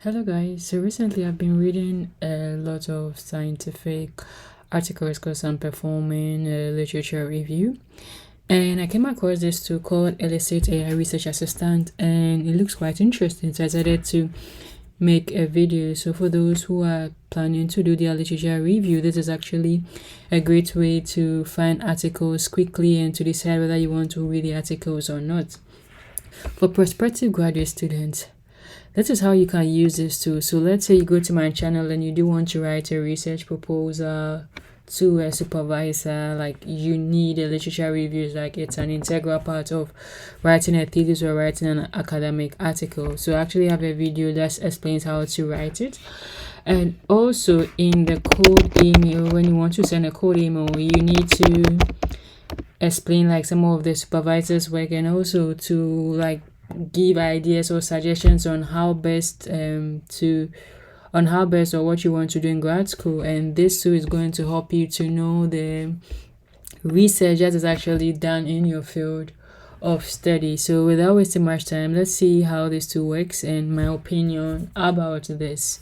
Hello guys, so recently I've been reading a lot of scientific articles because I'm performing a literature review, and I came across this tool called Elicit AI Research Assistant, and it looks quite interesting, so I decided to make a video. So for those who are planning to do their literature review, this is actually a great way to find articles quickly and to decide whether you want to read the articles or not. For prospective graduate students, this is how you can use this tool. So let's say you go to my channel and you do want to write a research proposal to a supervisor, like you need a literature review, like it's an integral part of writing a thesis or writing an academic article. So I actually have a video that explains how to write it. And also in the code email, when you want to send a code email, you need to explain like some of the supervisor's work and also to like give ideas or suggestions on how best or what you want to do in grad school. And this too is going to help you to know the research that is actually done in your field of study. So without wasting much time, let's see how this tool works and my opinion about this.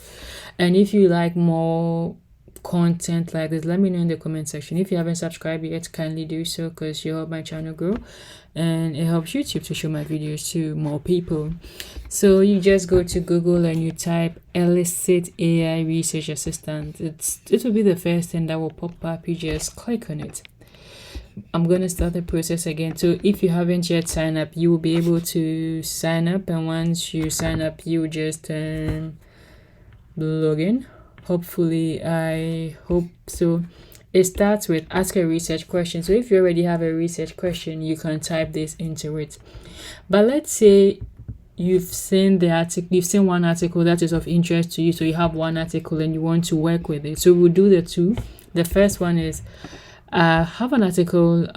And if you like more content like this, let me know in the comment section. If you haven't subscribed yet, kindly do so because you help my channel grow and it helps YouTube to show my videos to more people. So you just go to Google and you type Elicit AI Research Assistant. It will be the first thing that will pop up. You just click on it. I'm going to start the process again. So if you haven't yet signed up, you will be able to sign up, and once you sign up, you just log in. Hopefully, I hope so. It starts with ask a research question. So if you already have a research question, you can type this into it. But let's say you've seen one article that is of interest to you. So you have one article and you want to work with it. So we'll do the two. The first one is I have an article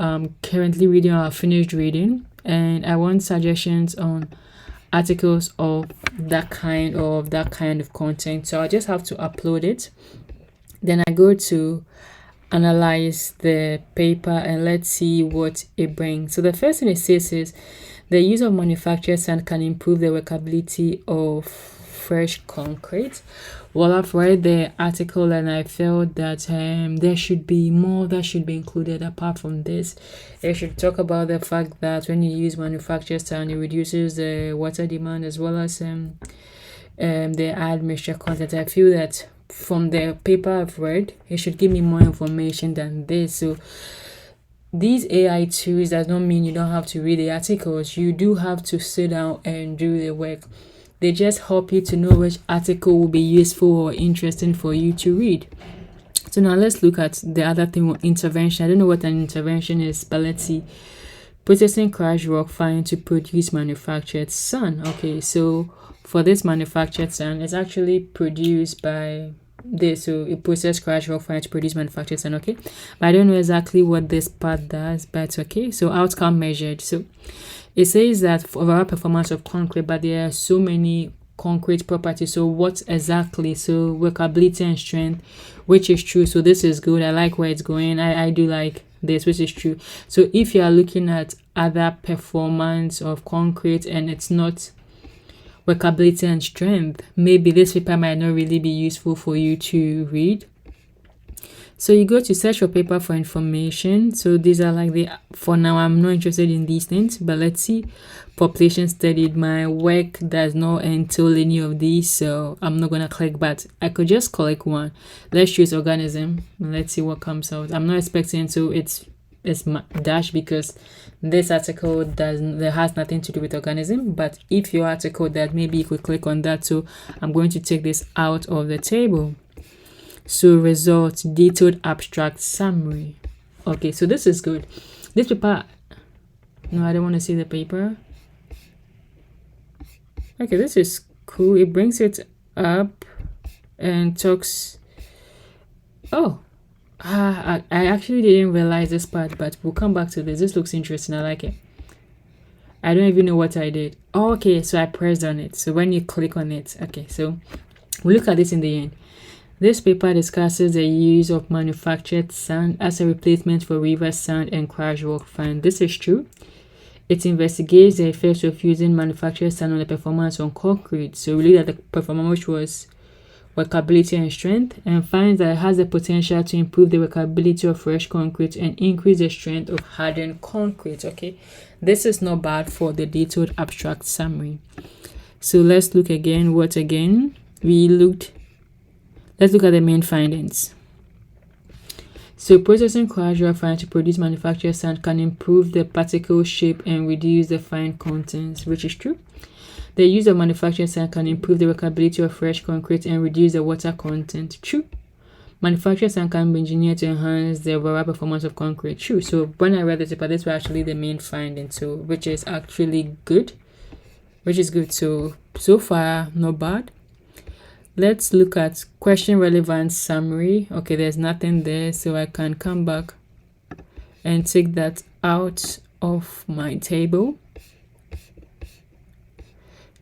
currently reading or finished reading, and I want suggestions on articles of that kind of content. So I just have to upload it. Then I go to analyze the paper and let's see what it brings. So the first thing it says is the use of manufactured sand can improve the workability of fresh concrete. Well, I've read the article and I felt that there should be more that should be included apart from this. It should talk about the fact that when you use manufactured sand, it reduces the water demand as well as the add moisture content. I feel that from the paper I've read, it should give me more information than this. So these AI tools does not mean you don't have to read the articles. You do have to sit down and do the work. They just help you to know which article will be useful or interesting for you to read. So now let's look at the other thing, intervention. I don't know what an intervention is, but let's see. Processing crushed rock fine to produce manufactured sand. Okay, so for this manufactured sand, it's actually produced by this. So it processes crushed rock fine to produce manufactured sand. Okay, but I don't know exactly what this part does, but okay. So outcome measured. So it says that for overall performance of concrete, but there are so many concrete properties. So what exactly? So workability and strength, which is true. So this is good. I like where it's going. I do like this, which is true. So if you are looking at other performance of concrete and it's not workability and strength, maybe this paper might not really be useful for you to read. So you go to search for paper for information. So these are like for now I'm not interested in these things, but let's see. Population studied. My work does not entail any of these, so I'm not gonna click, but I could just click one. Let's choose organism and let's see what comes out. I'm not expecting to it's dash because this article has nothing to do with organism, but if your article that, maybe you could click on that. So I'm going to take this out of the table. So results, detailed abstract summary. Okay, so this is good. This paper, no, I don't want to see the paper. Okay, this is cool. It brings it up and talks. Oh, I actually didn't realize this part, but we'll come back to this. This looks interesting. I like it. I don't even know what I did. Oh, okay, so I pressed on it. So when you click on it, okay, so we'll look at this in the end. This paper discusses the use of manufactured sand as a replacement for river sand and crushed rock fine. This is true. It investigates the effects of using manufactured sand on the performance on concrete. So we looked at the performance, which was workability and strength, and finds that it has the potential to improve the workability of fresh concrete and increase the strength of hardened concrete. Okay, this is not bad for the detailed abstract summary. So let's look again. Let's look at the main findings. So processing crushed rock fine to produce manufactured sand can improve the particle shape and reduce the fine contents, which is true. The use of manufactured sand can improve the workability of fresh concrete and reduce the water content. True. Manufactured sand can be engineered to enhance the overall performance of concrete. True. So when I read this paper, this was actually the main finding, so which is actually good. So far, not bad. Let's look at question relevant summary. Okay, there's nothing there, so I can come back and take that out of my table.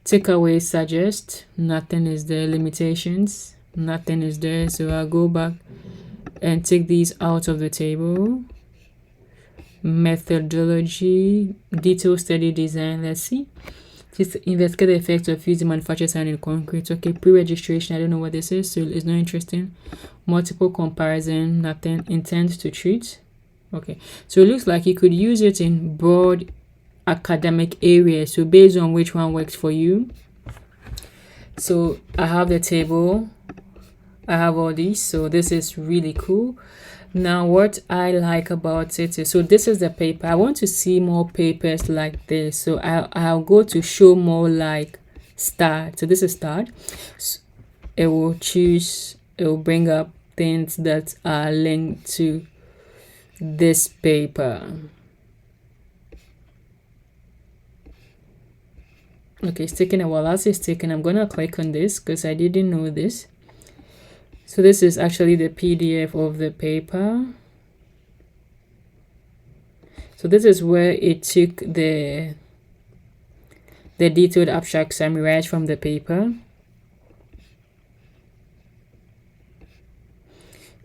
Takeaway suggest, nothing is there. Limitations, nothing is there. So I'll go back and take these out of the table. Methodology, detailed study design. Let's see. Just investigate the effects of using manufactured sand in concrete. Okay, pre-registration, I don't know what this is, so it's not interesting. Multiple comparison, nothing. Intent to treat. Okay, so it looks like you could use it in broad academic areas, so based on which one works for you. So I have the table, I have all these, so this is really cool. Now what I like about it is, so this is the paper. I want to see more papers like this, so I'll go to show more, like start. So this is start. So it will bring up things that are linked to this paper. Okay, it's taking a while. As it's taking, I'm gonna click on this because I didn't know this. So this is actually the PDF of the paper. So this is where it took the detailed abstract summary right from the paper.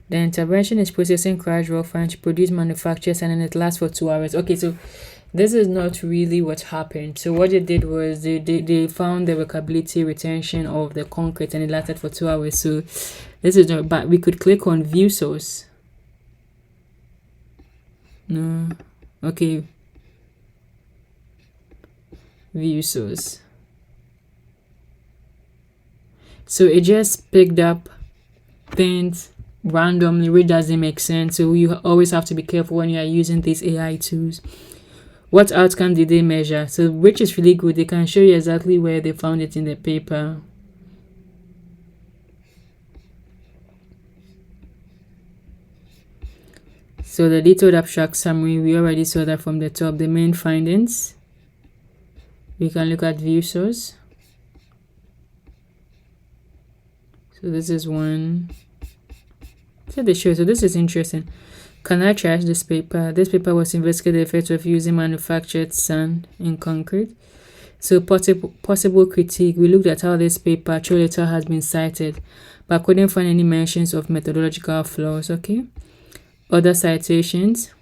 The intervention is processing crushed raw fine to produce manufactured sand, and it lasts for 2 hours. Okay, so this is not really what happened. So what they did was they found the workability retention of the concrete, and it lasted for 2 hours. So this is not, but we could click on view source. No, okay, view source. So it just picked up things randomly, which doesn't make sense. So you always have to be careful when you are using these AI tools. What outcome did they measure? So which is really good. They can show you exactly where they found it in the paper. So the detailed abstract summary, we already saw that from the top. The main findings, we can look at view source. So this is one. So they show. So this is interesting. Can I trash this paper? This paper was investigating the effects of using manufactured sand in concrete. So possible critique. We looked at how this paper later has been cited, but couldn't find any mentions of methodological flaws. Okay. Other citations.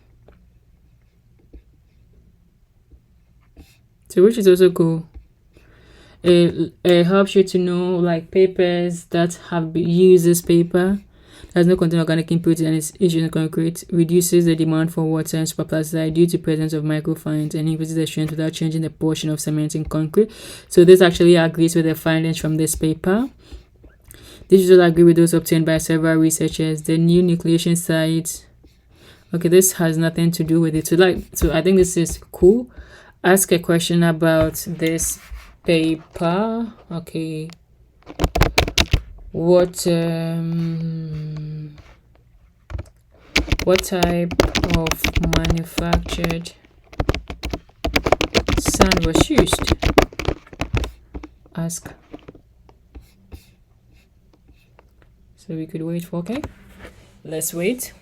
So which is also cool. It helps you to know like papers that have used this paper. Has no contain organic impurities and is aged in concrete, reduces the demand for water and superplasticity due to presence of microfines, and increases the strength without changing the portion of cement in concrete. So this actually agrees with the findings from this paper. This results agree with those obtained by several researchers. The new nucleation site. Okay, this has nothing to do with it. So I think this is cool. Ask a question about this paper. Okay. What type of manufactured sand was used? Ask. So we could wait for, okay, let's wait.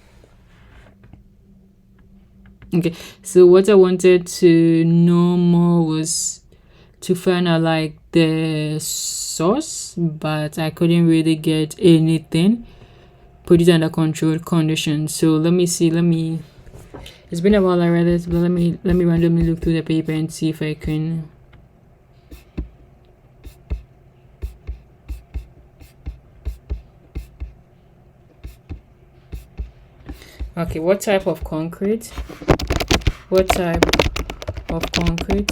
Okay, so what I wanted to know more was to find out like the source, but I couldn't really get anything. Put it under controlled conditions. So let me see. It's been a while I read it, but let me randomly look through the paper and see if I can. Okay, what type of concrete? What type of concrete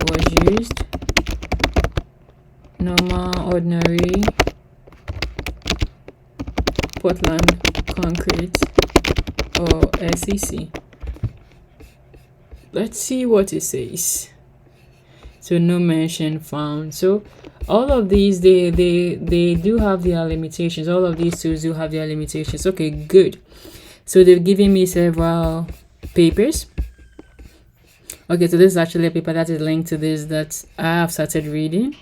was used? Normal, ordinary, Portland concrete, or SEC? Let's see what it says. So no mention found. So all of these, they do have their limitations. All of these tools do have their limitations. Okay, good. So they've given me several papers. Okay, so this is actually a paper that is linked to this that I have started reading.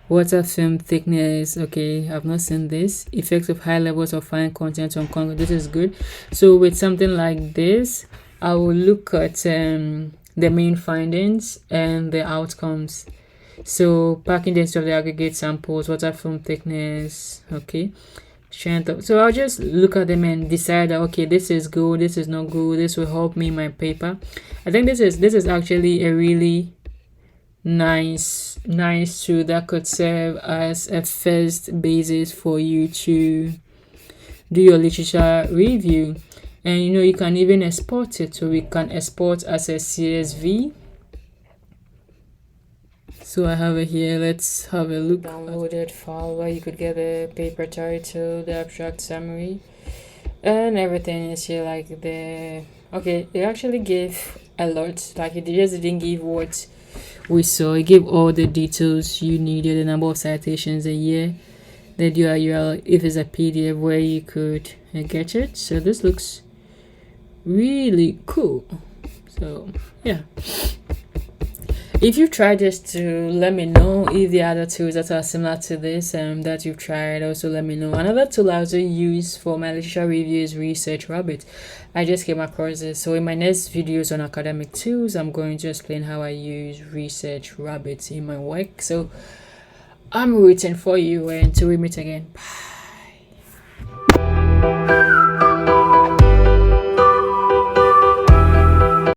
Water film thickness. Okay, I've not seen this. Effects of high levels of fine content on concrete. This is good. So with something like this, I will look at the main findings and the outcomes. So packing density of the aggregate samples, water film thickness. Okay, strength of, so I'll just look at them and decide that okay, this is good, this is not good, this will help me in my paper. I think this is actually a really nice tool that could serve as a first basis for you to do your literature review. And you know, you can even export it, so we can export as a CSV. So I have it here. Let's have a look. Downloaded file where you could get the paper title, the abstract summary, and everything is here. Like the okay, it actually gave a lot. Like it just didn't give what we saw. It gave all the details you needed, the number of citations a year, the URL if it's a PDF where you could get it. So this looks really cool. So yeah, if you've tried this too, let me know. If the other tools that are similar to this that you've tried, also let me know. Another tool I also use for my literature review is Research Rabbit. I just came across this, so in my next videos on academic tools, I'm going to explain how I use Research Rabbit in my work. So I'm rooting for you, and until we meet again, bye.